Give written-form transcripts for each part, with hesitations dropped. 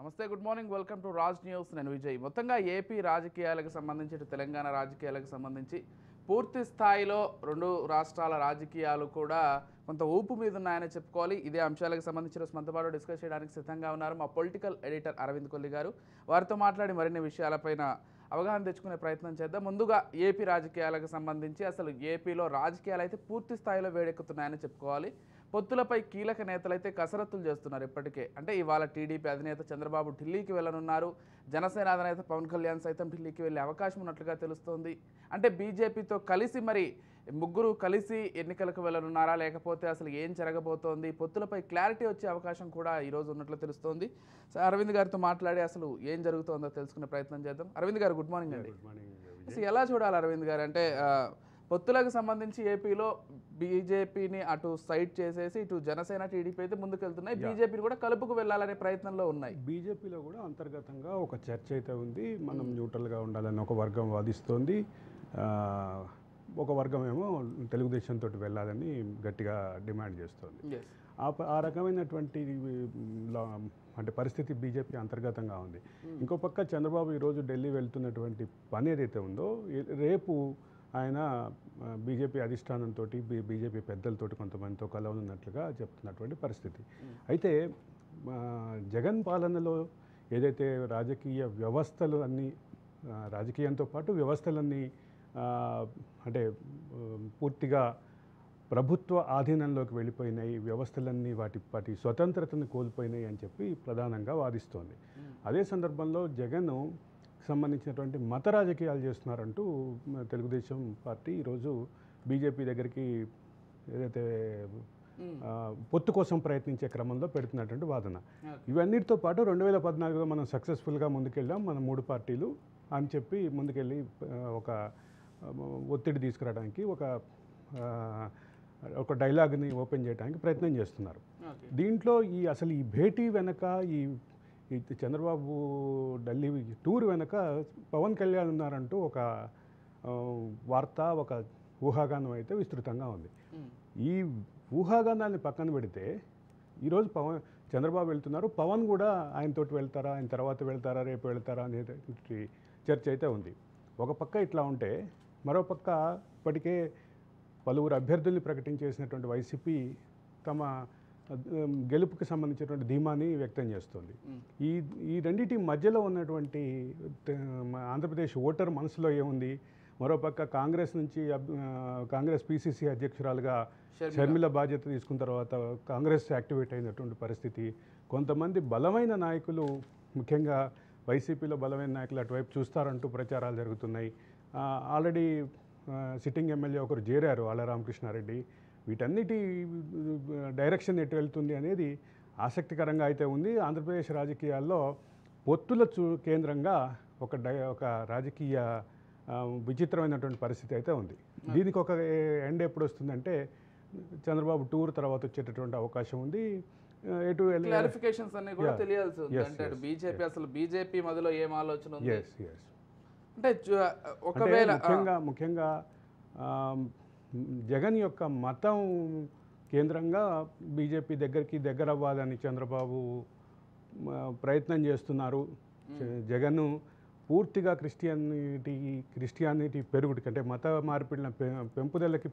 నమస్తే, good morning, welcome to Raj news. నేను విజయ్. మొత్తంగా ఏపీ రాజకీయాలకు సంబంధించి తెలంగాణ రాజకీయాలకు సంబంధించి పూర్తి స్థాయిలో రెండు రాష్ట్రాల రాజకీయాలు కూడా కొంత ఊపు మీద ఉన్నాయని చెప్పుకోవాలి. ఇదే అంశాలకు సంబంధించిన మనతో డిస్కస్ చేయడానికి సిద్ధంగా ఉన్నారు మా పొలిటికల్ ఎడిటర్ అరవింద్ కొల్లి గారు. వారితో మాట్లాడి మరిన్ని విషయాలపైన అవగాహన తెచ్చుకునే ప్రయత్నం చేద్దాం. ముందుగా ఏపీ రాజకీయాలకు సంబంధించి అసలు ఏపీలో రాజకీయాలు అయితే పూర్తి స్థాయిలో వేడెక్కుతున్నాయని చెప్పుకోవాలి. పొత్తులపై కీలక నేతలైతే కసరత్తులు చేస్తున్నారు ఇప్పటికే. అంటే ఇవాళ టీడీపీ అధినేత చంద్రబాబు ఢిల్లీకి వెళ్ళనున్నారు. జనసేన అధినేత పవన్ కళ్యాణ్ సైతం ఢిల్లీకి వెళ్ళే అవకాశం ఉన్నట్లుగా తెలుస్తోంది. అంటే బీజేపీతో కలిసి మరి ముగ్గురు కలిసి ఎన్నికలకు వెళ్ళనున్నారా, లేకపోతే అసలు ఏం జరగబోతోంది, పొత్తులపై క్లారిటీ వచ్చే అవకాశం కూడా ఈరోజు ఉన్నట్లు తెలుస్తోంది. అరవింద్ గారితో మాట్లాడి అసలు ఏం జరుగుతోందో తెలుసుకునే ప్రయత్నం చేద్దాం. అరవింద్ గారు, గుడ్ మార్నింగ్ అండి. అసలు ఎలా చూడాలి అరవింద్ గారు? అంటే పొత్తులకు సంబంధించి ఏపీలో బీజేపీని అటు సైడ్ చేసేసి ఇటు జనసేన టీడీపీ అయితే ముందుకెళ్తున్నాయి, బీజేపీని కూడా కలుపుకు వెళ్ళాలనే ప్రయత్నంలో ఉన్నాయి. బీజేపీలో కూడా అంతర్గతంగా ఒక చర్చ అయితే ఉంది. మనం న్యూట్రల్గా ఉండాలని ఒక వర్గం వాదిస్తోంది, ఒక వర్గం ఏమో తెలుగుదేశంతో వెళ్ళాలని గట్టిగా డిమాండ్ చేస్తోంది. ఆ రకమైనటువంటి అంటే పరిస్థితి బీజేపీ అంతర్గతంగా ఉంది. ఇంకో పక్క చంద్రబాబు ఈరోజు ఢిల్లీ వెళ్తున్నటువంటి పని ఏదైతే ఉందో, రేపు ఆయన బీజేపీ అధిష్టానంతో బీజేపీ పెద్దలతోటి కొంతమందితో కలవనున్నట్లుగా చెప్తున్నటువంటి పరిస్థితి. అయితే జగన్ పాలనలో ఏదైతే రాజకీయ వ్యవస్థలు అన్నీ, రాజకీయంతో పాటు వ్యవస్థలన్నీ అంటే పూర్తిగా ప్రభుత్వ ఆధీనంలోకి వెళ్ళిపోయినాయి, వ్యవస్థలన్నీ వాటి స్వతంత్రతను కోల్పోయినాయి అని చెప్పి ప్రధానంగా వాదిస్తోంది. అదే సందర్భంలో జగన్ సంబంధించినటువంటి మత రాజకీయాలు చేస్తున్నారంటూ తెలుగుదేశం పార్టీ ఈరోజు బీజేపీ దగ్గరికి ఏదైతే పొత్తు కోసం ప్రయత్నించే క్రమంలో పెడుతున్నటువంటి వాదన. ఇవన్నిటితో పాటు 2014లో మనం సక్సెస్ఫుల్గా ముందుకెళ్ళాం మన మూడు పార్టీలు అని చెప్పి ముందుకెళ్ళి ఒక ఒత్తిడి తీసుకురావడానికి ఒక డైలాగ్ని ఓపెన్ చేయడానికి ప్రయత్నం చేస్తున్నారు. దీంట్లో అసలు ఈ భేటీ వెనక, ఈ చంద్రబాబు ఢిల్లీ టూర్ వెనక పవన్ కళ్యాణ్ ఉన్నారంటూ ఒక వార్త, ఒక ఊహాగానం అయితే విస్తృతంగా ఉంది. ఈ ఊహాగానాన్ని పక్కన పెడితే ఈరోజు చంద్రబాబు వెళ్తున్నారు, పవన్ కూడా ఆయనతోటి వెళ్తారా, ఆయన తర్వాత వెళ్తారా, రేపు వెళ్తారా అనేటువంటి చర్చ అయితే ఉంది. ఒక పక్క ఇట్లా ఉంటే, మరో పక్క ఇప్పటికే పలువురు అభ్యర్థుల్ని ప్రకటించేసినటువంటి వైసీపీ తమ గెలుపుకి సంబంధించినటువంటి ధీమాని వ్యక్తం చేస్తుంది. ఈ రెండింటి మధ్యలో ఉన్నటువంటి ఆంధ్రప్రదేశ్ ఓటర్ మనసులో ఏముంది? మరోపక్క కాంగ్రెస్ నుంచి కాంగ్రెస్ పీసీసీ అధ్యక్షురాలుగా షర్మిల బాధ్యత తీసుకున్న తర్వాత కాంగ్రెస్ యాక్టివేట్ అయినటువంటి పరిస్థితి. కొంతమంది బలమైన నాయకులు, ముఖ్యంగా వైసీపీలో బలమైన నాయకులు అటువైపు చూస్తారంటూ ప్రచారాలు జరుగుతున్నాయి. ఆల్రెడీ సిట్టింగ్ ఎమ్మెల్యే ఒకరు చేరారు, ఆళ్ళ రామకృష్ణారెడ్డి. వీటన్నిటి డైరెక్షన్ ఎటు వెళ్తుంది అనేది ఆసక్తికరంగా అయితే ఉంది. ఆంధ్రప్రదేశ్ రాజకీయాల్లో పొత్తుల కేంద్రంగా ఒక రాజకీయ విచిత్రమైనటువంటి పరిస్థితి అయితే ఉంది. దీనికి ఒక ఎండ్ ఎప్పుడు వస్తుందంటే చంద్రబాబు టూర్ తర్వాత వచ్చేటటువంటి అవకాశం ఉంది. ఎటు క్లారిఫికేషన్స్ అన్ని కూడా తెలియాల్సి ఉంది. అంటే బీజేపీ అసలు బీజేపీ మధ్యలో ఏం ఆలోచన ఉంది అంటే ఒకవేళ ముఖ్యంగా జగన్ యొక్క మతం కేంద్రంగా బీజేపీ దగ్గర అవ్వాలని చంద్రబాబు ప్రయత్నం చేస్తున్నారు. జగన్ పూర్తిగా క్రిస్టియానిటీ పెరుగుడికి, అంటే మత మార్పిడిన పెంపుదలకి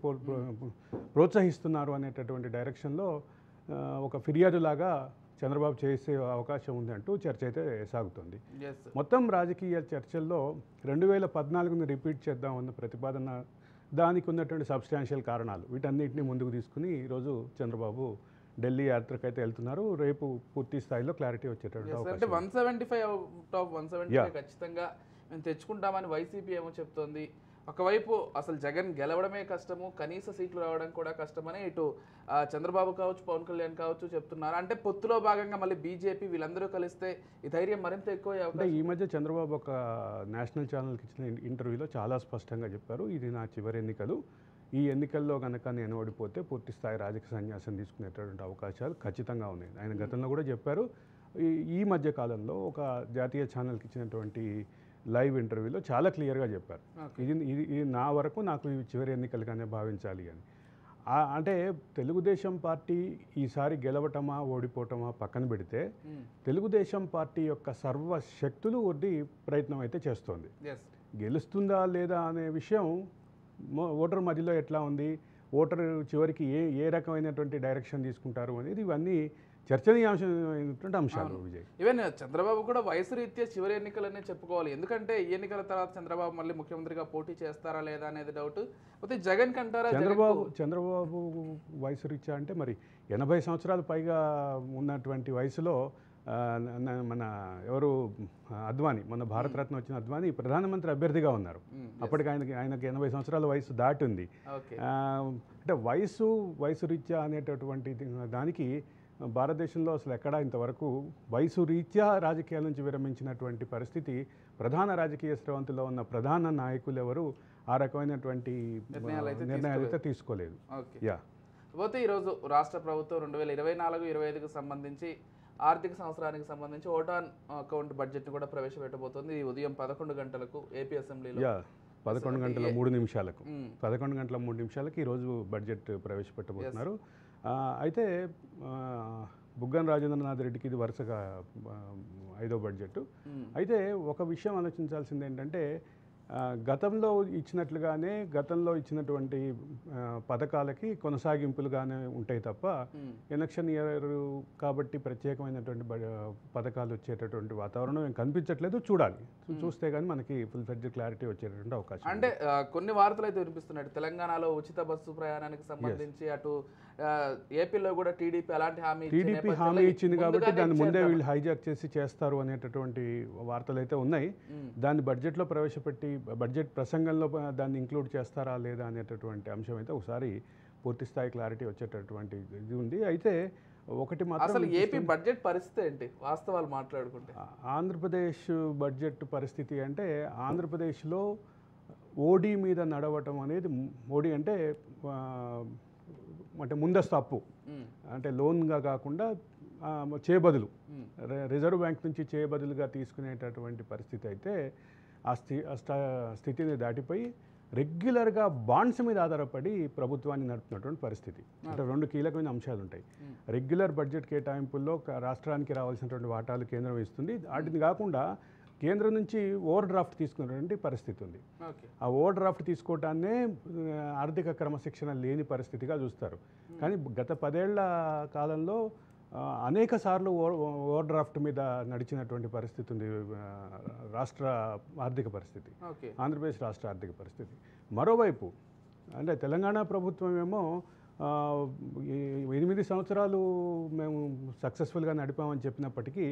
ప్రోత్సహిస్తున్నారు అనేటటువంటి డైరెక్షన్లో ఒక ఫిర్యాదులాగా చంద్రబాబు చేసే అవకాశం ఉంది అంటూ చర్చ అయితే సాగుతుంది. మొత్తం రాజకీయ చర్చల్లో 2014ని రిపీట్ చేద్దామన్న ప్రతిపాదన, దానికి ఉన్నటువంటి సబ్స్టాన్షియల్ కారణాలు, వీటన్నిటిని ముందుకు తీసుకుని ఈరోజు చంద్రబాబు ఢిల్లీ యాత్రకైతే వెళ్తున్నారు. రేపు పూర్తి స్థాయిలో క్లారిటీ వచ్చేటటువంటి అవకాశం. 175 అవుట్ ఆఫ్ 175 ఖచ్చితంగా మేము తెచ్చుకుంటామని వైసీపీ ఏమో చెప్తోంది. ఒకవైపు అసలు జగన్ గెలవడమే కష్టము, కనీస సీట్లు రావడం కూడా కష్టమని ఇటు చంద్రబాబు కావచ్చు, పవన్ కళ్యాణ్ కావచ్చు చెప్తున్నారు. అంటే పొత్తులో భాగంగా మళ్ళీ బీజేపీ వీళ్ళందరూ కలిస్తే ఈ ధైర్యం మరింత ఎక్కువ. అంటే ఈ మధ్య చంద్రబాబు ఒక నేషనల్ ఛానల్కి ఇచ్చిన ఇంటర్వ్యూలో చాలా స్పష్టంగా చెప్పారు, ఇది నా చివరి ఎన్నికలు, ఈ ఎన్నికల్లో కనుక నేను ఓడిపోతే పూర్తి స్థాయి రాజకీయ సన్యాసం తీసుకునేటటువంటి అవకాశాలు ఖచ్చితంగా ఉన్నాయి. ఆయన గతంలో కూడా చెప్పారు. ఈ మధ్య కాలంలో ఒక జాతీయ ఛానల్కి ఇచ్చినటువంటి లైవ్ ఇంటర్వ్యూలో చాలా క్లియర్గా చెప్పారు, ఇది నా వరకు నాకు చివరి ఎన్నికలుగానే భావించాలి అని. అంటే తెలుగుదేశం పార్టీ ఈసారి గెలవటమా ఓడిపోవటమా పక్కన పెడితే తెలుగుదేశం పార్టీ యొక్క సర్వశక్తులు ఒడ్డి ప్రయత్నం అయితే చేస్తోంది. గెలుస్తుందా లేదా అనే విషయం ఓటర్ మధ్యలో ఎట్లా ఉంది, ఓటర్ చివరికి ఏ రకమైనటువంటి డైరెక్షన్ తీసుకుంటారు అనేది ఇవన్నీ చర్చనీయాంశమైనటువంటి అంశాలు. విజయ్, ఈవెన్ చంద్రబాబు కూడా వయసు రీత్యా చివరి ఎన్నికలనే చెప్పుకోవాలి. ఎందుకంటే ఈ ఎన్నికల తర్వాత చంద్రబాబు మళ్ళీ ముఖ్యమంత్రిగా పోటీ చేస్తారా లేదా అనేది డౌట్. అయితే జగన్ కంటారా? చంద్రబాబు వయసు రీత్యా అంటే మరి 80 సంవత్సరాల పైగా ఉన్నటువంటి వయసులో మన ఎవరు అద్వానీ, మన భారతరత్న వచ్చిన అద్వానీ ప్రధానమంత్రి అభ్యర్థిగా ఉన్నారు. అప్పటికి ఆయనకి 80 సంవత్సరాల వయసు దాటింది. అంటే వయసు రీత్యా అనేటటువంటి దానికి భారతదేశంలో అసలు ఎక్కడా ఇంతవరకు వయసు రీత్యా రాజకీయాల నుంచి విరమించినటువంటి పరిస్థితి ప్రధాన రాజకీయ స్రవంతిలో ఉన్న ప్రధాన నాయకులు ఎవరు ఆ రకమైనటువంటి నిర్ణయాలు అయితే తీసుకోలేదు. పోతే ఈరోజు రాష్ట్ర ప్రభుత్వం 2024-25కు సంబంధించి ఆర్థిక సంవత్సరానికి సంబంధించి ఓట్ ఆన్ అకౌంట్ బడ్జెట్ని కూడా ప్రవేశపెట్టబోతుంది. ఉదయం 11 గంటలకు ఏపీ అసెంబ్లీలో 11 గంటల 3 నిమిషాలకు 11 గంటల 3 నిమిషాలకి ఈరోజు బడ్జెట్ ప్రవేశపెట్టబోతున్నారు. అయితే బుగ్గన రాజేంద్రనాథ్ రెడ్డికి ఇది వరుసగా 5వ బడ్జెట్. అయితే ఒక విషయం ఆలోచించాల్సింది ఏంటంటే గతంలో ఇచ్చినటువంటి పథకాలకి కొనసాగింపులుగానే ఉంటాయి తప్ప ఎలక్షన్ ఇయర్ కాబట్టి ప్రత్యేకమైనటువంటి పథకాలు వచ్చేటటువంటి వాతావరణం ఏం కనిపించట్లేదు. చూడాలి, చూస్తే కానీ మనకి ఫుల్ ఫ్లెడ్జ్డ్ క్లారిటీ వచ్చేటటువంటి అవకాశం. అంటే కొన్ని వార్తలు అయితే వినిపిస్తున్నాయి. తెలంగాణలో ఉచిత బస్సు ప్రయాణానికి సంబంధించి అటు ఏపీలో కూడా టీడీపీ అలాంటి హామీ ఇచ్చింది కాబట్టి దాన్ని ముందే వీళ్ళు హైజాక్ చేసి చేస్తారు అనేటటువంటి వార్తలు అయితే ఉన్నాయి. దాన్ని బడ్జెట్లో ప్రవేశపెట్టి బడ్జెట్ ప్రసంగంలో దాన్ని ఇంక్లూడ్ చేస్తారా లేదా అనేటటువంటి అంశం అయితే ఒకసారి పూర్తి స్థాయి క్లారిటీ వచ్చేటటువంటి ఇది ఉంది. అయితే ఒకటి మాత్రం, ఏపీ బడ్జెట్ పరిస్థితి ఏంటి వాస్తవాలు మాట్లాడుకుంటే? ఆంధ్రప్రదేశ్ బడ్జెట్ పరిస్థితి అంటే ఆంధ్రప్రదేశ్లో ఓడి మీద నడవటం అనేది, ఓడి అంటే ముందస్తు అప్పు, అంటే లోన్గా కాకుండా చేయబదులు, రిజర్వ్ బ్యాంక్ నుంచి చేయబదులుగా తీసుకునేటటువంటి పరిస్థితి అయితే ఆ స్థితిని దాటిపోయి రెగ్యులర్గా బాండ్స్ మీద ఆధారపడి ప్రభుత్వాన్ని నడుపుతున్నటువంటి పరిస్థితి. అంటే 2 కీలకమైన అంశాలు ఉంటాయి. రెగ్యులర్ బడ్జెట్ కేటాయింపుల్లో రాష్ట్రానికి రావాల్సినటువంటి వాటాలు కేంద్రం ఇస్తుంది. వాటిని కాకుండా కేంద్రం నుంచి ఓవర్ డ్రాఫ్ట్ తీసుకున్నటువంటి పరిస్థితి ఉంది. ఆ ఓవర్ డ్రాఫ్ట్ తీసుకోవటాన్నే ఆర్థిక క్రమశిక్షణ లేని పరిస్థితిగా చూస్తారు. కానీ గత 10 ఏళ్ల కాలంలో అనేక సార్లు ఓవర్ డ్రాఫ్ట్ మీద నడిచినటువంటి పరిస్థితి ఉంది రాష్ట్ర ఆర్థిక పరిస్థితి, ఆంధ్రప్రదేశ్ రాష్ట్ర ఆర్థిక పరిస్థితి. మరోవైపు అంటే తెలంగాణ ప్రభుత్వం ఏమో 8 సంవత్సరాలు మేము సక్సెస్ఫుల్గా నడిపామని చెప్పినప్పటికీ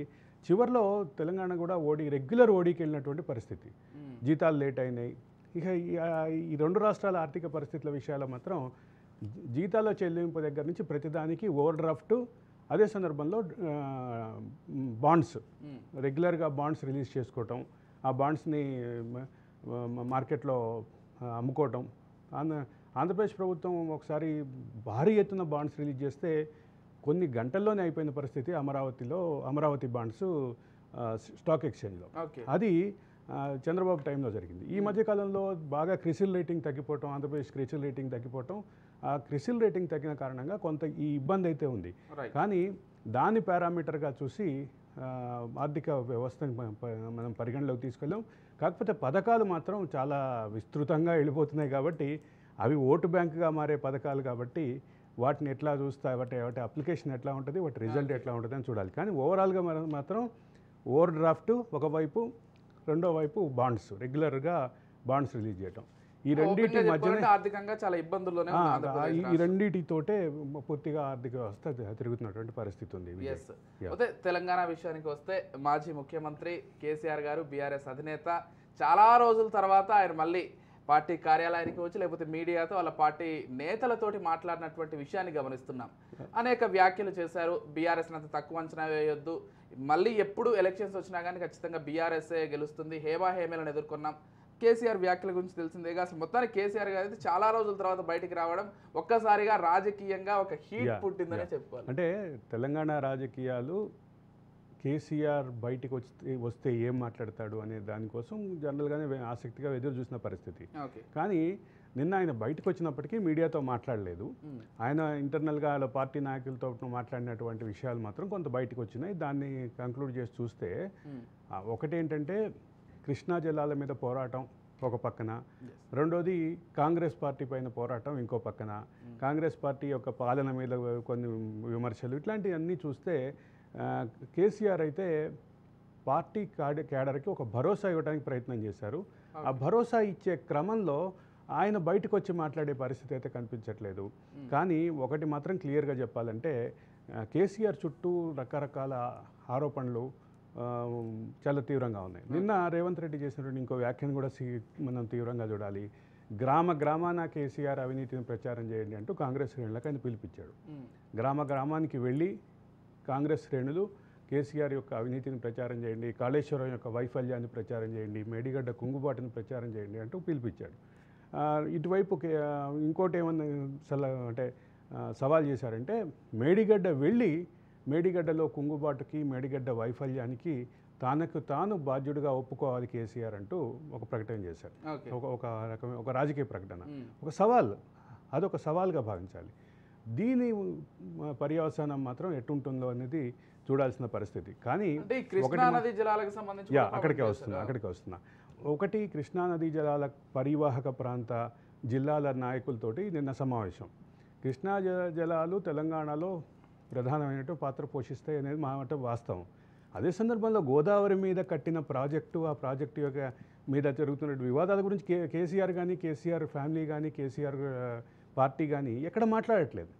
చివరిలో తెలంగాణ కూడా రెగ్యులర్ ఓడీకి వెళ్ళినటువంటి పరిస్థితి. జీతాలు లేట్ అయినాయి. ఇక ఈ 2 రాష్ట్రాల ఆర్థిక పరిస్థితుల విషయాల్లో మాత్రం జీతాల చెల్లింపు దగ్గర నుంచి ప్రతిదానికి ఓవర్ డ్రాఫ్ట్, అదే సందర్భంలో బాండ్స్, రెగ్యులర్గా బాండ్స్ రిలీజ్ చేసుకోవటం, ఆ బాండ్స్ని మార్కెట్లో అమ్ముకోవటం. ఆంధ్రప్రదేశ్ ప్రభుత్వం ఒకసారి భారీ ఎత్తున బాండ్స్ రిలీజ్ చేస్తే కొన్ని గంటల్లోనే అయిపోయిన పరిస్థితి అమరావతి బాండ్స్ స్టాక్ ఎక్స్చేంజ్లో. అది చంద్రబాబు టైంలో జరిగింది. ఈ మధ్యకాలంలో బాగా క్రిసిల్ రేటింగ్ తగ్గిపోవటం, ఆంధ్రప్రదేశ్ క్రిసిల్ రేటింగ్ తగ్గిపోవటం, ఆ క్రిసిల్ రేటింగ్ తగ్గిన కారణంగా కొంత ఈ ఇబ్బంది అయితే ఉంది. కానీ దాన్ని పారామీటర్గా చూసి ఆర్థిక వ్యవస్థని మనం పరిగణలోకి తీసుకెళ్ళాం. కాకపోతే పథకాలు మాత్రం చాలా విస్తృతంగా వెళ్ళిపోతున్నాయి కాబట్టి అవి ఓటు బ్యాంకుగా మారే పథకాలు కాబట్టి వాటిని ఎట్లా చూస్తాయి, వాటి అప్లికేషన్ ఎట్లా ఉంటుంది, వాటి రిజల్ట్ ఎట్లా ఉంటుంది అని చూడాలి. కానీ ఓవరాల్గా మాత్రం ఓవర్ డ్రాఫ్ట్ ఒకవైపు, రెండో వైపు బాండ్స్, రెగ్యులర్గా బాండ్స్ రిలీజ్ చేయటం, ఈ రెండింటి మధ్యనే ఆర్థికంగా చాలా ఇబ్బందుల్లోనే ఈ రెండింటితోటే పూర్తిగా ఆర్థిక వ్యవస్థ తిరుగుతున్నటువంటి పరిస్థితి ఉంది. అయితే తెలంగాణ విషయానికి వస్తే మాజీ ముఖ్యమంత్రి కేసీఆర్ గారు, బీఆర్ఎస్ అధినేత, చాలా రోజుల తర్వాత ఆయన మళ్ళీ పార్టీ కార్యాలయానికి వచ్చి లేకపోతే మీడియాతో వాళ్ళ పార్టీ నేతలతోటి మాట్లాడినటువంటి విషయాన్ని గమనిస్తున్నాం. అనేక వ్యాఖ్యలు చేశారు. బీఆర్ఎస్ని అంత తక్కువ అంచనా వేయొద్దు, మళ్ళీ ఎప్పుడు ఎలక్షన్స్ వచ్చినా కానీ ఖచ్చితంగా బీఆర్ఎస్ఏ గెలుస్తుంది, హేమాహేమలను ఎదుర్కొన్నాం. కేసీఆర్ వ్యాఖ్యల గురించి తెలిసిందేగా. అసలు మొత్తానికి కేసీఆర్ గారు అయితే చాలా రోజుల తర్వాత బయటికి రావడం ఒక్కసారిగా రాజకీయంగా ఒక హీట్ పుట్టిందనే చెప్పుకోవాలి. అంటే తెలంగాణ రాజకీయాలు కేసీఆర్ బయటికి వస్తే ఏం మాట్లాడతాడు అనే దానికోసం జనరల్గానే ఆసక్తిగా ఎదురు చూసిన పరిస్థితి. కానీ నిన్న ఆయన బయటకు వచ్చినప్పటికీ మీడియాతో మాట్లాడలేదు. ఆయన ఇంటర్నల్గా వాళ్ళ పార్టీ నాయకులతో మాట్లాడినటువంటి విషయాలు మాత్రం కొంత బయటకు వచ్చినాయి. దాన్ని కంక్లూడ్ చేసి చూస్తే ఒకటేంటంటే కృష్ణా జలాల మీద పోరాటం ఒక పక్కన, రెండోది కాంగ్రెస్ పార్టీ పైన పోరాటం ఇంకో పక్కన, కాంగ్రెస్ పార్టీ యొక్క పాలన మీద కొన్ని విమర్శలు, ఇట్లాంటివన్నీ చూస్తే కేసీఆర్ అయితే పార్టీ క్యాడర్కి ఒక భరోసా ఇవ్వడానికి ప్రయత్నం చేశారు. ఆ భరోసా ఇచ్చే క్రమంలో ఆయన బయటకు వచ్చి మాట్లాడే పరిస్థితి అయితే కనిపించట్లేదు. కానీ ఒకటి మాత్రం క్లియర్గా చెప్పాలంటే కేసీఆర్ చుట్టూ రకరకాల ఆరోపణలు చాలా తీవ్రంగా ఉన్నాయి. నిన్న రేవంత్ రెడ్డి చేసినటువంటి ఇంకో వ్యాఖ్యను కూడా మనం తీవ్రంగా చూడాలి. గ్రామాన కేసీఆర్ అవినీతిని ప్రచారం చేయండి అంటూ కాంగ్రెస్ శ్రేణులకు ఆయన పిలిపించాడు. గ్రామానికి వెళ్ళి కాంగ్రెస్ శ్రేణులు కేసీఆర్ యొక్క అవినీతిని ప్రచారం చేయండి, కాళేశ్వరం యొక్క వైఫల్యాన్ని ప్రచారం చేయండి, మేడిగడ్డ కుంగుబాటుని ప్రచారం చేయండి అంటూ పిలిపించాడు. ఇటువైపు ఇంకోటి ఏమన్నా సవాల్ చేశారంటే మేడిగడ్డ వెళ్ళి మేడిగడ్డలో కుంగుబాటుకి మేడిగడ్డ వైఫల్యానికి తనకు తాను బాధ్యుడిగా ఒప్పుకోవాలి కేసీఆర్ అంటూ ఒక ప్రకటన చేశారు. ఒక రకమైన ఒక రాజకీయ ప్రకటన, ఒక సవాల్, అదొక సవాల్గా భావించాలి. దీని పర్యవసానం మాత్రం ఎట్టుంటుందో అనేది చూడాల్సిన పరిస్థితి. కానీ అక్కడికే వస్తున్నా. ఒకటి, కృష్ణానదీ జలాల పరివాహక ప్రాంత జిల్లాల నాయకులతోటి నిన్న సమావేశం. కృష్ణా జలాలు తెలంగాణలో ప్రధానమైనటువంటి పాత్ర పోషిస్తాయి అనేది మాట వాస్తవం. అదే సందర్భంలో గోదావరి మీద కట్టిన ప్రాజెక్టు, ఆ ప్రాజెక్టు యొక్క మీద జరుగుతున్న వివాదాల గురించి కేసీఆర్ కానీ, కేసీఆర్ ఫ్యామిలీ కానీ, కేసీఆర్ పార్టీ కానీ ఎక్కడ మాట్లాడట్లేదు.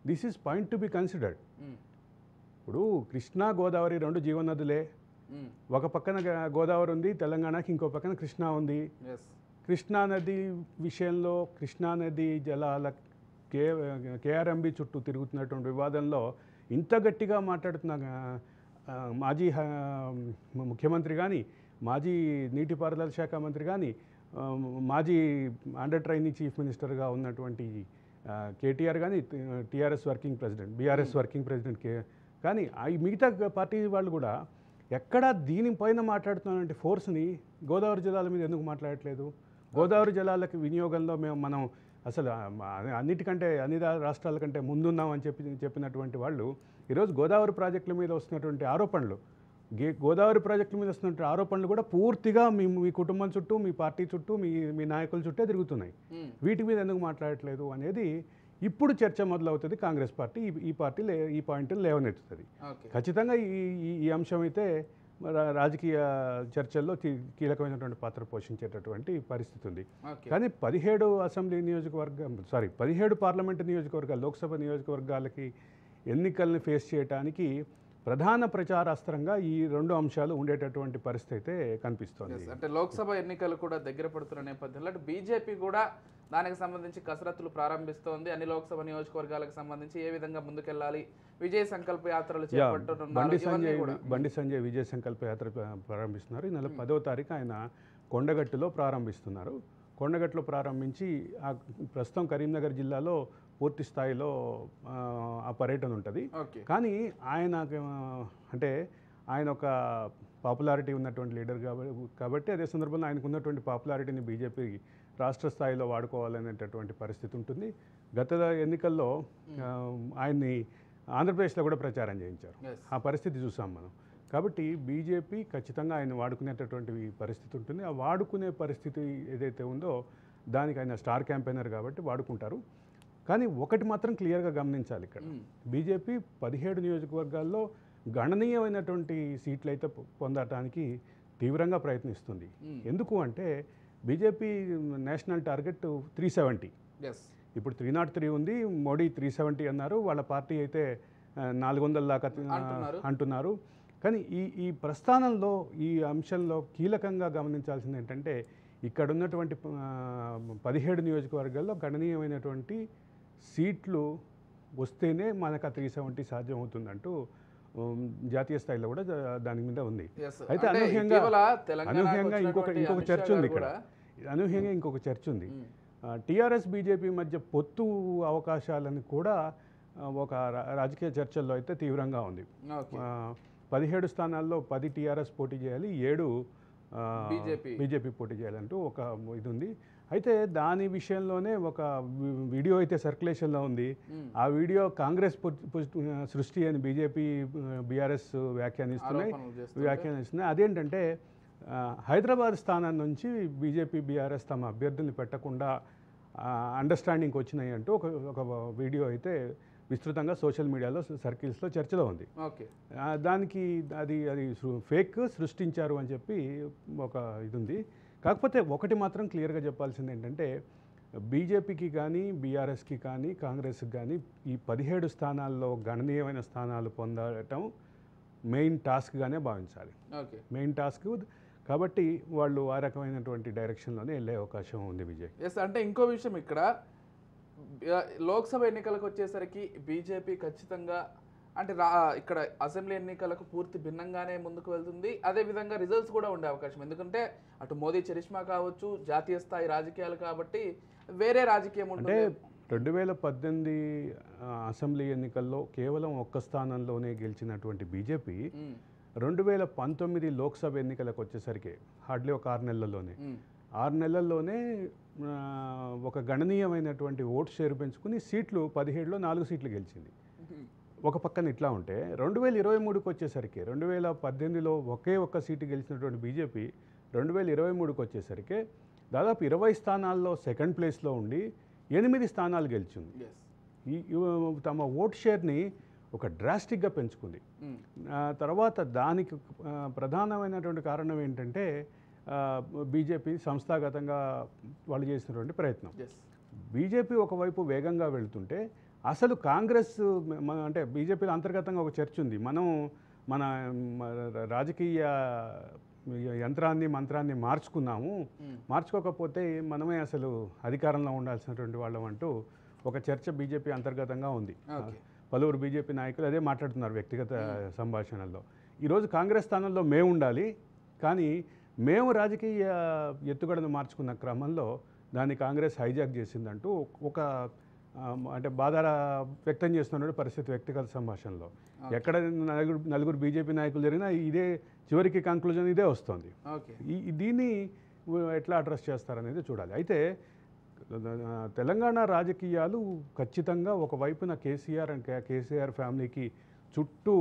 This is point to be considered. ఇప్పుడు కృష్ణా గోదావరి రెండు జీవనదులే. ఒక పక్కన గోదావరి ఉంది తెలంగాణకి, ఇంకో పక్కన కృష్ణా ఉంది. కృష్ణానది విషయంలో కృష్ణానది జలాల కేఆర్ఎంబి చుట్టూ తిరుగుతున్నటువంటి వివాదంలో ఇంత గట్టిగా మాట్లాడుతున్న మాజీ ముఖ్యమంత్రి కానీ, మాజీ నీటిపారుదల శాఖ మంత్రి కానీ, మాజీ అండర్ ట్రైనింగ్ చీఫ్ మినిస్టర్గా ఉన్నటువంటి కేటీఆర్ కానీ, TRS working president, BRS working president కానీ ఈ మిగతా పార్టీ వాళ్ళు కూడా ఎక్కడ దీనిపైన మాట్లాడుతున్నటువంటి ఫోర్స్ని గోదావరి జలాల మీద ఎందుకు మాట్లాడట్లేదు? గోదావరి జలాలకి వినియోగంలో మనం అసలు అన్నిటికంటే అన్ని రాష్ట్రాల కంటే ముందున్నామని చెప్పినటువంటి వాళ్ళు ఈరోజు గోదావరి ప్రాజెక్టుల మీద వస్తున్నటువంటి ఆరోపణలు, గోదావరి ప్రాజెక్టుల మీద వస్తున్నటువంటి ఆరోపణలు కూడా పూర్తిగా మీ కుటుంబం చుట్టూ, మీ పార్టీ చుట్టూ, మీ నాయకుల చుట్టే తిరుగుతున్నాయి. వీటి మీద ఎందుకు మాట్లాడట్లేదు అనేది ఇప్పుడు చర్చ మొదలవుతుంది. కాంగ్రెస్ పార్టీ ఈ పాయింట్లు లేవనెత్తుతుంది. ఖచ్చితంగా ఈ అంశం అయితే రాజకీయ చర్చల్లో కీలకమైనటువంటి పాత్ర పోషించేటటువంటి పరిస్థితి ఉంది. కానీ 17 పార్లమెంటు నియోజకవర్గాలు, లోక్సభ నియోజకవర్గాలకి ఎన్నికల్ని ఫేస్ చేయడానికి ప్రధాన ప్రచారాస్త్రంగా ఈ రెండు అంశాలు ఉండేటటువంటి పరిస్థితి అయితే కనిపిస్తోంది. అంటే లోక్సభ ఎన్నికలు కూడా దగ్గర పడుతున్న నేపథ్యంలో బీజేపీ కూడా దానికి సంబంధించి కసరత్తులు ప్రారంభిస్తోంది. అన్ని లోక్సభ నియోజకవర్గాలకు సంబంధించి ఏ విధంగా ముందుకెళ్లాలి, విజయ సంకల్ప యాత్రలు బండి సంజయ్ విజయ సంకల్ప యాత్ర ప్రారంభిస్తున్నారు. ఈ నెల 10వ తారీఖు ఆయన కొండగట్టులో ప్రారంభిస్తున్నారు. కొండగట్టులో ప్రారంభించి ప్రస్తుతం కరీంనగర్ జిల్లాలో పూర్తి స్థాయిలో ఆ పర్యటన ఉంటుంది. కానీ ఆయన ఒక పాపులారిటీ ఉన్నటువంటి లీడర్ కాబట్టి అదే సందర్భంలో ఆయనకు ఉన్నటువంటి పాపులారిటీని బీజేపీ రాష్ట్ర స్థాయిలో వాడుకోవాలనేటటువంటి పరిస్థితి ఉంటుంది. గత ఎన్నికల్లో ఆయన్ని ఆంధ్రప్రదేశ్లో కూడా ప్రచారం చేయించారు. ఆ పరిస్థితి చూసాం మనం. కాబట్టి బీజేపీ ఖచ్చితంగా ఆయన వాడుకునేటటువంటి పరిస్థితి ఉంటుంది. ఆ వాడుకునే పరిస్థితి ఏదైతే ఉందో దానికి ఆయన స్టార్ క్యాంపెయినర్ కాబట్టి వాడుకుంటారు. కానీ ఒకటి మాత్రం క్లియర్గా గమనించాలి, ఇక్కడ బీజేపీ 17 నియోజకవర్గాల్లో గణనీయమైనటువంటి సీట్లు అయితే పొందటానికి తీవ్రంగా ప్రయత్నిస్తుంది. ఎందుకు అంటే బీజేపీ నేషనల్ టార్గెట్ 370, ఇప్పుడు 303 ఉంది, మోడీ 370 అన్నారు, వాళ్ళ పార్టీ అయితే 400 దాకా అంటున్నారు. కానీ ఈ ప్రస్థానంలో ఈ అంశంలో కీలకంగా గమనించాల్సింది ఏంటంటే ఇక్కడ ఉన్నటువంటి 17 నియోజకవర్గాల్లో గణనీయమైనటువంటి సీట్లు వస్తేనే మనకు ఆ 370 సాధ్యం అవుతుందంటూ జాతీయ స్థాయిలో కూడా దాని మీద ఉంది. అయితే అనూహ్యంగా ఇంకొక చర్చ ఉంది ఇక్కడ. అనూహ్యంగా ఇంకొక చర్చ ఉంది. టీఆర్ఎస్ బీజేపీ మధ్య పొత్తు అవకాశాలను కూడా ఒక రాజకీయ చర్చల్లో అయితే తీవ్రంగా ఉంది. 17 స్థానాల్లో 10 టీఆర్ఎస్ పోటీ చేయాలి, 7 బీజేపీ పోటీ చేయాలంటూ ఒక ఇది ఉంది. అయితే దాని విషయంలోనే ఒక వీడియో అయితే సర్క్యులేషన్లో ఉంది. ఆ వీడియో కాంగ్రెస్ సృష్టి అని బీజేపీ బీఆర్ఎస్ వ్యాఖ్యానిస్తున్నాయి. అదేంటంటే హైదరాబాద్ స్థానం నుంచి బీజేపీ బీఆర్ఎస్ తమ అభ్యర్థుల్ని పెట్టకుండా అండర్స్టాండింగ్కి వచ్చినాయి అంటూ ఒక వీడియో అయితే విస్తృతంగా సోషల్ మీడియాలో సర్కిల్స్లో చర్చలో ఉంది. దానికి అది ఫేక్ సృష్టించారు అని చెప్పి ఒక ఇది ఉంది. కాకపోతే ఒకటి మాత్రం క్లియర్గా చెప్పాల్సింది ఏంటంటే బీజేపీకి కానీ బీఆర్ఎస్కి కానీ కాంగ్రెస్కి కానీ ఈ 17 స్థానాల్లో గణనీయమైన స్థానాలు పొందటం మెయిన్ టాస్క్గానే భావించాలి. మెయిన్ టాస్క్ కాబట్టి వాళ్ళు ఆ రకమైనటువంటి డైరెక్షన్లోనే వెళ్ళే అవకాశం ఉంది విజయ్. అంటే ఇంకో విషయం ఇక్కడ లోక్సభ ఎన్నికలకు వచ్చేసరికి బీజేపీ ఖచ్చితంగా అంటే ఇక్కడ అసెంబ్లీ ఎన్నికలకు పూర్తి భిన్నంగానే ముందుకు వెళ్తుంది. అదేవిధంగా రిజల్ట్స్ కూడా ఉండే అవకాశం, ఎందుకంటే అటు మోదీ చరిష్మా కావచ్చు, జాతీయ స్థాయి రాజకీయాలు కాబట్టి వేరే రాజకీయం అంటే 2018 అసెంబ్లీ ఎన్నికల్లో కేవలం ఒక్క స్థానంలోనే గెలిచినటువంటి బీజేపీ 2019 లోక్సభ ఎన్నికలకు వచ్చేసరికి హార్డ్లీ ఒక 6 నెలల్లోనే 6 నెలల్లోనే ఒక గణనీయమైనటువంటి ఓటు షేర్ పెంచుకుని సీట్లు 17లో 4 సీట్లు గెలిచింది. ఒక పక్కన ఇట్లా ఉంటే 2023కి వచ్చేసరికి 2018లో ఒకే ఒక్క సీటు గెలిచినటువంటి బీజేపీ 2023కి వచ్చేసరికి దాదాపు 20 స్థానాల్లో సెకండ్ ప్లేస్లో ఉండి 8 స్థానాలు గెలిచింది. తమ ఓట్ షేర్ని ఒక డ్రాస్టిక్గా పెంచుకుంది. తర్వాత దానికి ప్రధానమైనటువంటి కారణం ఏంటంటే బీజేపీ సంస్థాగతంగా వాళ్ళు చేసినటువంటి ప్రయత్నం. బీజేపీ ఒకవైపు వేగంగా వెళుతుంటే అసలు కాంగ్రెస్ అంటే బీజేపీలో అంతర్గతంగా ఒక చర్చ ఉంది. మన రాజకీయ యంత్రాన్ని మంత్రాన్ని మార్చుకోకపోతే మనమే అసలు అధికారంలో ఉండాల్సినటువంటి వాళ్ళం అంటూ ఒక చర్చ బీజేపీ అంతర్గతంగా ఉంది. పలువురు బీజేపీ నాయకులు అదే మాట్లాడుతున్నారు వ్యక్తిగత సంభాషణల్లో. ఈరోజు కాంగ్రెస్ స్థానంలో మేము ఉండాలి, కానీ మేము రాజకీయ ఎత్తుగడను మార్చుకున్న క్రమంలో దాన్ని కాంగ్రెస్ హైజాక్ చేసిందంటూ ఒక అంటే బాధ వ్యక్తం చేస్తున్న పరిస్థితి వ్యక్తిగత సంభాషణలో. ఎక్కడ నలుగురు బీజేపీ నాయకులు జరిగినా ఇదే చివరికి కంక్లూజన్ ఇదే వస్తుంది. దీన్ని ఎట్లా అడ్రస్ చేస్తారనేది చూడాలి. అయితే తెలంగాణ రాజకీయాలు ఖచ్చితంగా ఒకవైపున కేసీఆర్ ఫ్యామిలీకి చుట్టూ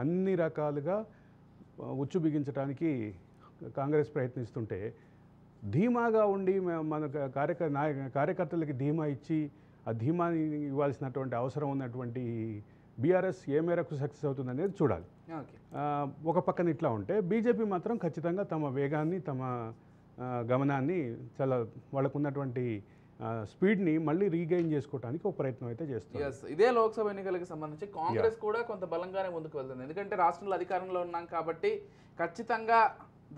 అన్ని రకాలుగా ఉచ్చు బిగించడానికి కాంగ్రెస్ ప్రయత్నిస్తుంటే ధీమాగా ఉండి మన కార్యకర్తలకి ధీమా ఇచ్చి ఆ ధీమాని ఇవ్వాల్సినటువంటి అవసరం ఉన్నటువంటి బీఆర్ఎస్ ఏ మేరకు సక్సెస్ అవుతుంది అనేది చూడాలి. ఒక పక్కన ఇట్లా ఉంటే బీజేపీ మాత్రం ఖచ్చితంగా తమ వేగాన్ని తమ గమనాన్ని చాలా వాళ్ళకున్నటువంటి స్పీడ్ని మళ్ళీ రీగెయిన్ చేసుకోవడానికి ఒక ప్రయత్నం అయితే చేస్తుంది. ఇదే లోక్సభ ఎన్నికలకు సంబంధించి కాంగ్రెస్ కూడా కొంత బలంగానే ముందుకు వెళ్తుంది. ఎందుకంటే రాష్ట్రంలో అధికారంలో ఉన్నాం కాబట్టి ఖచ్చితంగా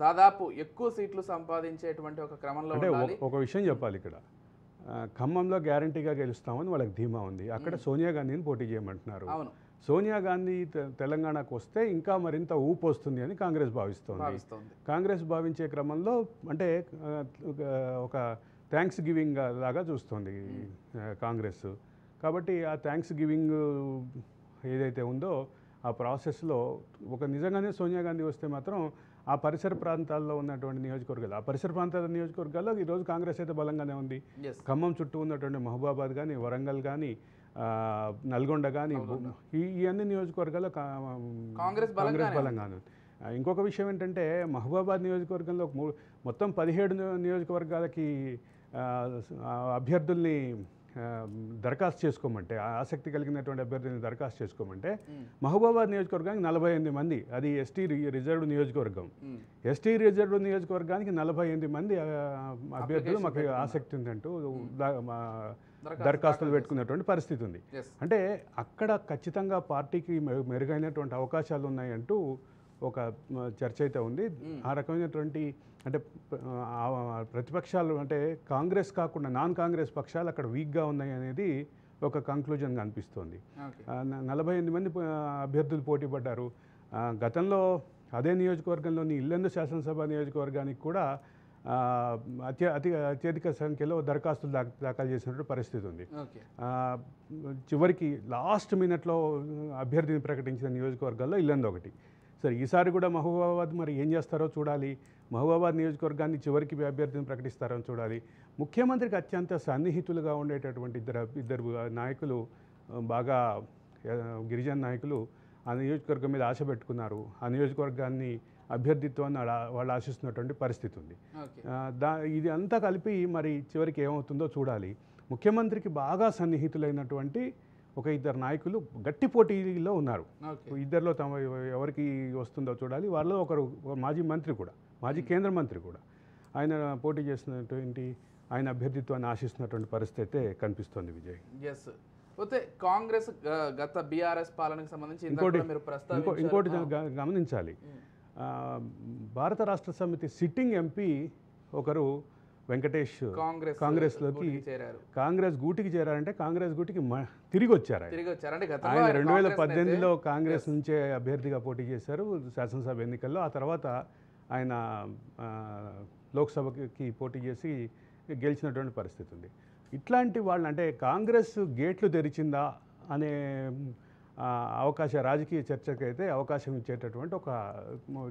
దాదాపు ఎక్కువ సీట్లు సంపాదించేటువంటి ఒక క్రమంలో అంటే ఒక విషయం చెప్పాలి, ఇక్కడ ఖమ్మంలో గ్యారంటీగా గెలుస్తామని వాళ్ళకి ధీమా ఉంది. అక్కడ సోనియా గాంధీని పోటీ చేయమంటున్నారు. సోనియా గాంధీ తెలంగాణకు వస్తే ఇంకా మరింత ఊపు వస్తుంది అని కాంగ్రెస్ భావిస్తోంది. కాంగ్రెస్ భావించే క్రమంలో అంటే ఒక థ్యాంక్స్ గివింగ్ లాగా చూస్తుంది కాంగ్రెస్. కాబట్టి ఆ థ్యాంక్స్ గివింగ్ ఏదైతే ఉందో ఆ ప్రాసెస్లో నిజంగానే సోనియా గాంధీ వస్తే మాత్రం ఆ పరిసర ప్రాంతాల్లో ఉన్నటువంటి నియోజకవర్గాలు, ఆ పరిసర ప్రాంతాల నియోజకవర్గాల్లో ఈరోజు కాంగ్రెస్ అయితే బలంగానే ఉంది. ఖమ్మం చుట్టూ ఉన్నటువంటి మహబూబాబాద్ కానీ, వరంగల్ కానీ, నల్గొండ కానీ, ఈ అన్ని నియోజకవర్గాల్లో కాంగ్రెస్ బలంగానే ఉంది. ఇంకొక విషయం ఏంటంటే మహబూబాబాద్ నియోజకవర్గంలో మొత్తం 17 నియోజకవర్గాలకి అభ్యర్థుల్ని దరఖాస్తు చేసుకోమంటే, ఆసక్తి కలిగినటువంటి అభ్యర్థుల్ని దరఖాస్తు చేసుకోమంటే మహబూబాబాద్ నియోజకవర్గానికి 48 మంది, అది ఎస్టీ రిజర్వ్డ్ నియోజకవర్గం. ఎస్టీ రిజర్వ్డ్ నియోజకవర్గానికి 48 మంది అభ్యర్థులు మాకు ఆసక్తి ఉందంటూ దరఖాస్తులు పెట్టుకున్నటువంటి పరిస్థితి ఉంది. అంటే అక్కడ ఖచ్చితంగా పార్టీకి మెరుగైనటువంటి అవకాశాలు ఉన్నాయంటూ ఒక చర్చ అయితే ఉంది. ఆ రకమైనటువంటి అంటే ప్రతిపక్షాలు అంటే కాంగ్రెస్ కాకుండా నాన్ కాంగ్రెస్ పక్షాలు అక్కడ వీక్గా ఉన్నాయి అనేది ఒక కంక్లూజన్గా అనిపిస్తోంది. 48 మంది అభ్యర్థులు పోటీ పడ్డారు. గతంలో అదే నియోజకవర్గంలోని ఇల్లందు శాసనసభ నియోజకవర్గానికి కూడా అత్యధిక సంఖ్యలో దరఖాస్తులు దాఖలు చేసినటువంటి పరిస్థితి ఉంది. చివరికి లాస్ట్ మినిట్లో అభ్యర్థిని ప్రకటించిన నియోజకవర్గాల్లో ఇల్లందు ఒకటి. సరే ఈసారి కూడా మహబూబాబాద్ మరి ఏం చేస్తారో చూడాలి. మహబూబాబాద్ నియోజకవర్గాన్ని చివరికి అభ్యర్థిని ప్రకటిస్తారో చూడాలి. ముఖ్యమంత్రికి అత్యంత సన్నిహితులుగా ఉండేటటువంటి ఇద్దరు నాయకులు బాగా గిరిజన నాయకులు ఆ నియోజకవర్గం మీద ఆశ పెట్టుకున్నారు. ఆ నియోజకవర్గాన్ని అభ్యర్థిత్వాన్ని వాళ్ళు ఆశిస్తున్నటువంటి పరిస్థితి ఉంది. ఇది అంతా కలిపి మరి చివరికి ఏమవుతుందో చూడాలి. ముఖ్యమంత్రికి బాగా సన్నిహితులైనటువంటి ఒక ఇద్దరు నాయకులు గట్టి పోటీలో ఉన్నారు. ఇద్దరిలో ఎవరికి వస్తుందో చూడాలి. వాళ్ళలో ఒకరు మాజీ మంత్రి కూడా, మాజీ కేంద్ర మంత్రి కూడా ఆయన పోటీ చేస్తున్నటువంటి, ఆయన అభ్యర్థిత్వాన్ని ఆశిస్తున్నటువంటి పరిస్థితి అయితే కనిపిస్తోంది విజయ్. ఎస్. పోతే కాంగ్రెస్ గత బీఆర్ఎస్ పాలనకు సంబంధించి ఇంకోటి గమనించాలి. భారత రాష్ట్ర సమితి సిట్టింగ్ ఎంపీ ఒకరు వెంకటేష్ కాంగ్రెస్లోకి కాంగ్రెస్ గూటికి చేరారంటే కాంగ్రెస్ గూటికి తిరిగి వచ్చారు. ఆయన 2018లో కాంగ్రెస్ నుంచే అభ్యర్థిగా పోటీ చేశారు శాసనసభ ఎన్నికల్లో. ఆ తర్వాత ఆయన లోక్సభకి పోటీ చేసి గెలిచినటువంటి పరిస్థితి ఉంది. ఇట్లాంటి వాళ్ళు అంటే కాంగ్రెస్ గేట్లు తెరిచిందా అనే రాజకీయ చర్చకైతే అవకాశం ఇచ్చేటటువంటి ఒక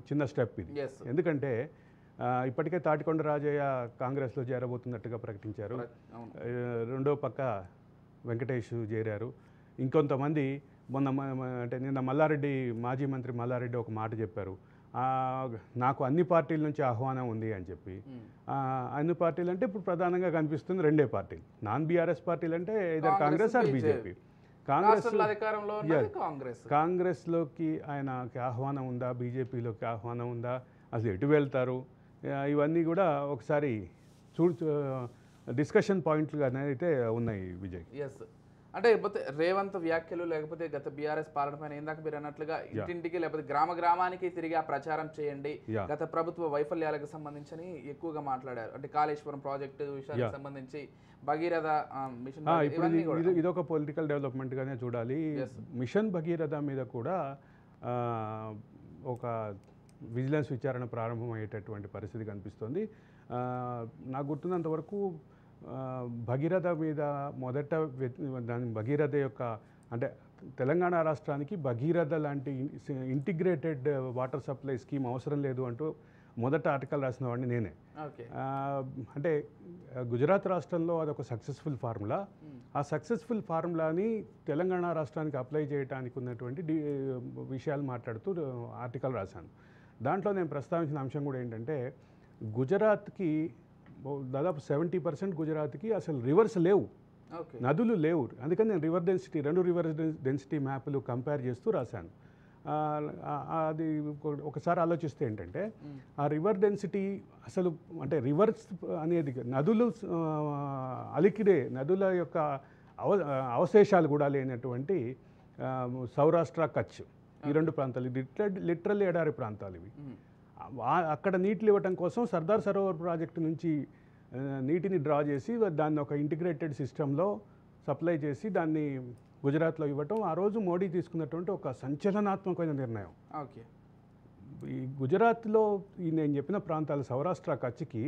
చిన్న స్టెప్ ఇది. ఎందుకంటే ఇప్పటికే తాటికొండ రాజయ్య కాంగ్రెస్లో చేరబోతున్నట్టుగా ప్రకటించారు. రెండో పక్క వెంకటేష్ చేరారు. ఇంకొంతమంది అంటే నిన్న మల్లారెడ్డి, మాజీ మంత్రి మల్లారెడ్డి ఒక మాట చెప్పారు, నాకు అన్ని పార్టీల నుంచి ఆహ్వానం ఉంది అని చెప్పి. అన్ని పార్టీలు అంటే ఇప్పుడు ప్రధానంగా కనిపిస్తుంది రెండే పార్టీలు, నాన్ బీఆర్ఎస్ పార్టీలు అంటే ఇద్దరు కాంగ్రెస్ ఆర్ బీజేపీ. కాంగ్రెస్లోకి ఆయనకి ఆహ్వానం ఉందా, బీజేపీలోకి ఆహ్వానం ఉందా, అసలు ఎటు వెళ్తారు, ఇవన్నీ కూడా ఒకసారి డిస్కషన్ పాయింట్లుగా అయితే ఉన్నాయి విజయ్. ఎస్. అంటే రేవంత్ వ్యాఖ్యలు లేకపోతే గత బీఆర్ఎస్ పాలన పైన ఇందాక మీరు అన్నట్లుగా ఇంటింటికి లేకపోతే గ్రామానికి తిరిగి ఆ ప్రచారం చేయండి, గత ప్రభుత్వ వైఫల్యాలకు సంబంధించి ఎక్కువగా మాట్లాడారు. అంటే కాళేశ్వరం ప్రాజెక్టు విషయానికి సంబంధించి భగీరథ మిషన్, ఇదొక పొలిటికల్ డెవలప్మెంట్ గానే చూడాలి. మిషన్ భగీరథ మీద కూడా ఒక విజిలెన్స్ విచారణ ప్రారంభమయ్యేటటువంటి పరిస్థితి కనిపిస్తుంది. నాకు గుర్తున్నంత వరకు భగీరథ మీద భగీరథ యొక్క అంటే తెలంగాణ రాష్ట్రానికి భగీరథ లాంటి ఇంటిగ్రేటెడ్ వాటర్ సప్లై స్కీమ్ అవసరం లేదు అంటూ మొదట ఆర్టికల్ రాసిన వాడిని నేనే. అంటే గుజరాత్ రాష్ట్రంలో అదొక సక్సెస్ఫుల్ ఫార్ములా. ఆ సక్సెస్ఫుల్ ఫార్ములాని తెలంగాణ రాష్ట్రానికి అప్లై చేయడానికి ఉన్నటువంటి విషయాలు మాట్లాడుతూ ఆర్టికల్ రాశాను. దాంట్లో నేను ప్రస్తావించిన అంశం కూడా ఏంటంటే గుజరాత్కి దాదాపు 70% గుజరాత్కి అసలు రివర్స్ లేవు, నదులు లేవు. అందుకని నేను రెండు రివర్ డెన్సిటీ మ్యాప్లు కంపేర్ చేస్తూ రాశాను. అది ఒకసారి ఆలోచిస్తే ఏంటంటే ఆ రివర్ డెన్సిటీ అసలు అంటే రివర్స్ అనేది నదులు అలికిడే నదుల యొక్క అవశేషాలు కూడా లేనటువంటి సౌరాష్ట్ర, కచ్ ఈ రెండు ప్రాంతాలు లిటరల్ ఎడారి ప్రాంతాలు ఇవి. అక్కడ నీటిని ఇవ్వటం కోసం సర్దార్ సరోవర్ ప్రాజెక్టు నుంచి నీటిని డ్రా చేసి దాన్ని ఒక ఇంటిగ్రేటెడ్ సిస్టంలో సప్లై చేసి దాన్ని గుజరాత్లో ఇవ్వటం ఆ రోజు మోడీ తీసుకున్నటువంటి ఒక సంచలనాత్మకమైన నిర్ణయం. ఈ గుజరాత్లో నేను చెప్పిన ప్రాంతాలు సౌరాష్ట్ర, కచ్కి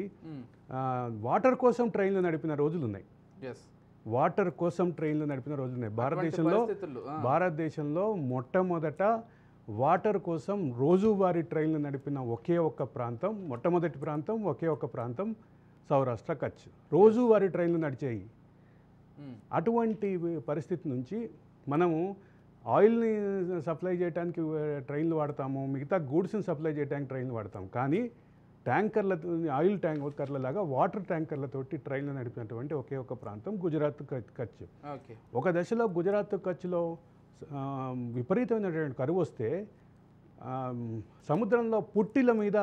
వాటర్ కోసం ట్రైన్లు నడిపిన రోజులు ఉన్నాయి. వాటర్ కోసం ట్రైన్లు నడిపిన రోజులు ఉన్నాయి. భారతదేశంలో మొట్టమొదట వాటర్ కోసం రోజువారీ ట్రైన్లు నడిపిన ఒకే ఒక్క ప్రాంతం, మొట్టమొదటి ప్రాంతం, ఒకే ఒక్క ప్రాంతం సౌరాష్ట్ర, కచ్. రోజువారీ ట్రైన్లు నడిచాయి. అటువంటి పరిస్థితి నుంచి మనము ఆయిల్ని సప్లై చేయడానికి ట్రైన్లు వాడతాము, మిగతా గూడ్స్ని సప్లై చేయడానికి ట్రైన్లు వాడతాము. కానీ ఆయిల్ ట్యాంకర్ల లాగా వాటర్ ట్యాంకర్లతోటి ట్రైన్లు నడిపినటువంటి ఒకే ఒక ప్రాంతం గుజరాత్, కచ్. ఒక దశలో గుజరాత్, కచ్లో విపరీతమైనటువంటి కరువు వస్తే సముద్రంలో పుట్టిల మీద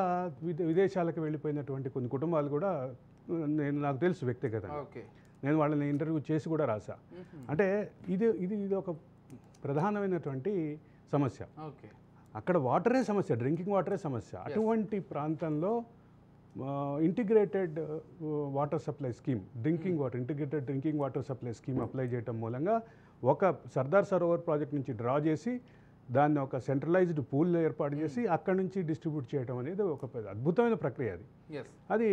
విదేశాలకు వెళ్ళిపోయినటువంటి కొన్ని కుటుంబాలు కూడా నాకు తెలుసు వ్యక్తిగతంగా. నేను వాళ్ళని ఇంటర్వ్యూ చేసి కూడా రాసా. అంటే ఇది ఒక ప్రధానమైనటువంటి సమస్య. అక్కడ వాటరే సమస్య, డ్రింకింగ్ వాటరే సమస్య. అటువంటి ప్రాంతంలో integrated water supply scheme, integrated drinking water supply scheme apply చేయడం మూలంగా ఒక సర్దార్ సరోవర్ ప్రాజెక్ట్ నుంచి డ్రా చేసి దాన్ని ఒక సెంట్రలైజ్డ్ పూల్ ఏర్పాటు చేసి అక్కడి నుంచి డిస్ట్రిబ్యూట్ చేయడం అనేది ఒక అద్భుతమైన ప్రక్రియ. అది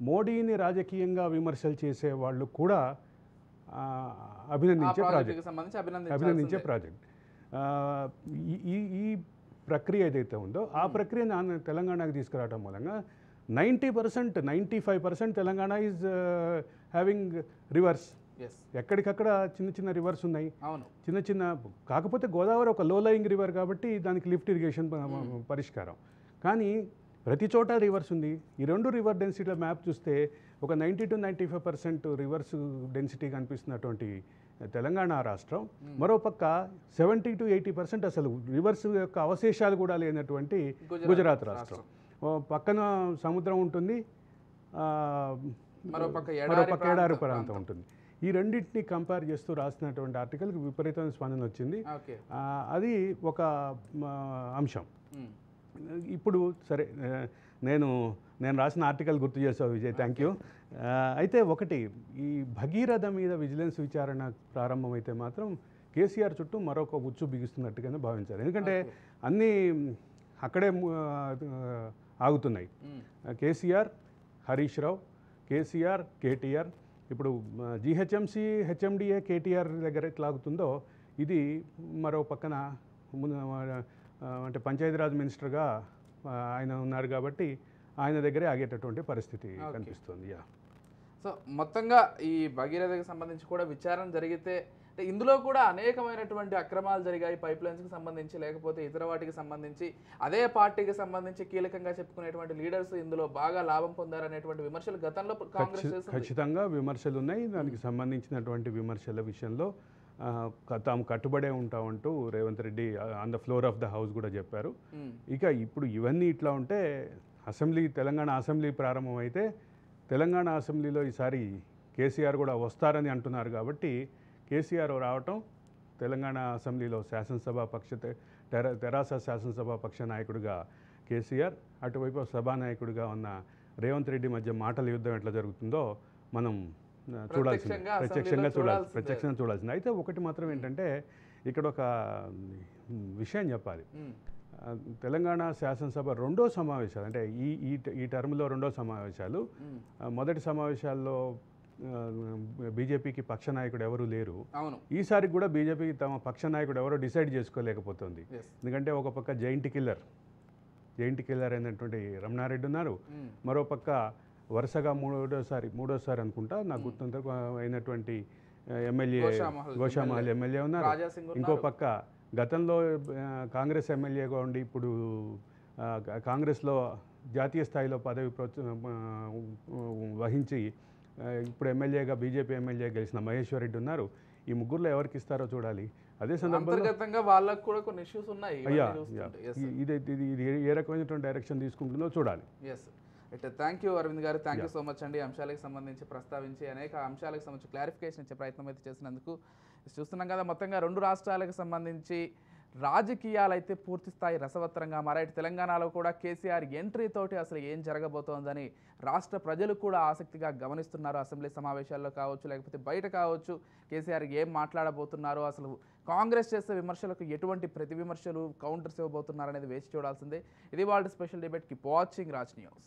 మోడీని రాజకీయంగా విమర్శలు చేసే వాళ్ళు కూడా అభినందించే ప్రాజెక్ట్. ఈ ప్రక్రియ ఏదైతే ఉందో ఆ ప్రక్రియను తెలంగాణకు తీసుకురావడం మూలంగా 90%, 95% Telangana is having rivers. Yes, ఎక్కడికక్కడ చిన్న చిన్న రివర్స్ ఉన్నాయి, అవును. చిన్న చిన్న. కాకపోతే గోదావరి ఒక లో లయింగ్ రివర్ కాబట్టి దానికి లిఫ్ట్ ఇరిగేషన్ పరిష్కారం. కానీ ప్రతి చోట రివర్స్ ఉంది. ఈ రెండు రివర్ డెన్సిటీల మ్యాప్ చూస్తే ఒక 90 to 95% రివర్స్ డెన్సిటీ కనిపిస్తున్నటువంటి తెలంగాణ రాష్ట్రం, మరోపక్క 70 to 80% అసలు రివర్స్ యొక్క అవశేషాలు కూడా లేనటువంటి గుజరాత్ రాష్ట్రం. పక్కన సముద్రం ఉంటుంది, మరోపక్క ఎడారి ప్రాంతం ఉంటుంది. ఈ రెండింటిని కంపేర్ చేస్తూ రాసినటువంటి ఆర్టికల్కి విపరీతమైన స్పందన వచ్చింది. అది ఒక అంశం. ఇప్పుడు సరే, నేను రాసిన ఆర్టికల్ గుర్తు చేసావు విజయ్, థ్యాంక్ యూ. అయితే ఒకటి, ఈ భగీరథ మీద విజిలెన్స్ విచారణ ప్రారంభమైతే మాత్రం కేసీఆర్ చుట్టూ మరొక ఉచ్చు బిగుస్తున్నట్టుగానే భావించారు. ఎందుకంటే అన్నీ అక్కడే ఆగుతున్నాయి. కేసీఆర్, హరీష్ రావు, కేసీఆర్, కేటీఆర్. ఇప్పుడు జీహెచ్ఎంసీ, హెచ్ఎండిఏ కేటీఆర్ దగ్గర ఎట్లా ఆగుతుందో ఇది మరో పక్కన అంటే పంచాయతీరాజ్ మినిస్టర్గా ఆయన ఉన్నారు కాబట్టి ఆయన దగ్గరే ఆగేటటువంటి పరిస్థితి కనిపిస్తుంది. సో మొత్తంగా ఈ భగీరథకి సంబంధించి కూడా విచారణ జరిగితే, ఇందులో కూడా అనేకమైనటువంటి అక్రమాలు జరిగాయి, పైప్ లైన్స్కి సంబంధించి, లేకపోతే ఇతర వాటికి సంబంధించి, అదే పార్టీకి సంబంధించి కీలకంగా చెప్పుకునేటువంటి లీడర్స్ ఇందులో బాగా లాభం పొందారనేటువంటి విమర్శలు గతంలో కాంగ్రెస్ ఖచ్చితంగా విమర్శలు ఉన్నాయి. దానికి సంబంధించినటువంటి విమర్శల విషయంలో తాము కట్టుబడే ఉంటామంటూ Revanth Reddy on the floor of the house కూడా చెప్పారు. ఇక ఇప్పుడు ఇవన్నీ ఇట్లా ఉంటే తెలంగాణ అసెంబ్లీ ప్రారంభమైతే తెలంగాణ అసెంబ్లీలో ఈసారి కేసీఆర్ కూడా వస్తారని అంటున్నారు కాబట్టి కేసీఆర్ రావటం, తెలంగాణ అసెంబ్లీలో తెరాస శాసనసభా పక్ష నాయకుడిగా కేసీఆర్, అటువైపు సభానాయకుడిగా ఉన్న రేవంత్ రెడ్డి మధ్య మాటల యుద్ధం ఎట్లా జరుగుతుందో మనం ప్రత్యక్షంగా చూడాల్సింది. అయితే ఒకటి మాత్రం ఏంటంటే ఇక్కడ ఒక విషయం చెప్పాలి. తెలంగాణ శాసనసభ రెండో సమావేశాలు, అంటే ఈ టర్మ్లో రెండో సమావేశాలు. మొదటి సమావేశాల్లో బీజేపీకి పక్ష నాయకుడు ఎవరు లేరు. ఈసారి కూడా బీజేపీ తమ పక్ష నాయకుడు ఎవరో డిసైడ్ చేసుకోలేకపోతుంది. ఎందుకంటే ఒక పక్క జైంట్ కిల్లర్ అయినటువంటి రమణారెడ్డి ఉన్నారు, మరోపక్క వరుసగా మూడోసారి అనుకుంటా నాకు గుర్తున్నంత అయినటువంటి ఎమ్మెల్యే గోషామహల్ ఎమ్మెల్యే ఉన్నారు. ఇంకో పక్క గతంలో కాంగ్రెస్ ఎమ్మెల్యేగా ఉండి ఇప్పుడు కాంగ్రెస్లో జాతీయ స్థాయిలో పదవి వహించి ఇప్పుడు ఎమ్మెల్యేగా బీజేపీ ఎమ్మెల్యే గెలిచిన మహేశ్వర్ రెడ్డి ఉన్నారు. ఈ ముగ్గురులో ఎవరికి ఇస్తారో చూడాలి. అదే సందర్భంలో వాళ్ళకు కూడా కొన్ని ఇష్యూస్ ఉన్నాయి. ఇది ఏ రకమైనటువంటి డైరెక్షన్ తీసుకుంటుందో చూడాలి. అయితే థ్యాంక్ యూ అరవింద్ గారు, థ్యాంక్ యూ సో మచ్ అండి. అంశాలకు సంబంధించి ప్రస్తావించి అనేక అంశాలకు సంబంధించి క్లారిఫికేషన్ ఇచ్చే ప్రయత్నం అయితే చేసినందుకు. చూస్తున్నాం కదా, మొత్తంగా రెండు రాష్ట్రాలకు సంబంధించి రాజకీయాలు అయితే పూర్తి స్థాయి రసవత్తరంగా మారాయి. తెలంగాణలో కూడా కేసీఆర్ ఎంట్రీ తోటి అసలు ఏం జరగబోతోందని రాష్ట్ర ప్రజలు కూడా ఆసక్తిగా గమనిస్తున్నారు. అసెంబ్లీ సమావేశాల్లో కావచ్చు, లేకపోతే బయట కావచ్చు, కేసీఆర్ ఏం మాట్లాడబోతున్నారో, అసలు కాంగ్రెస్ చేసే విమర్శలకు ఎటువంటి ప్రతి విమర్శలు కౌంటర్స్ ఇవ్వబోతున్నారనేది వేచి చూడాల్సిందే. ఇది వాళ్ళ special debate. Keep watching Raj news.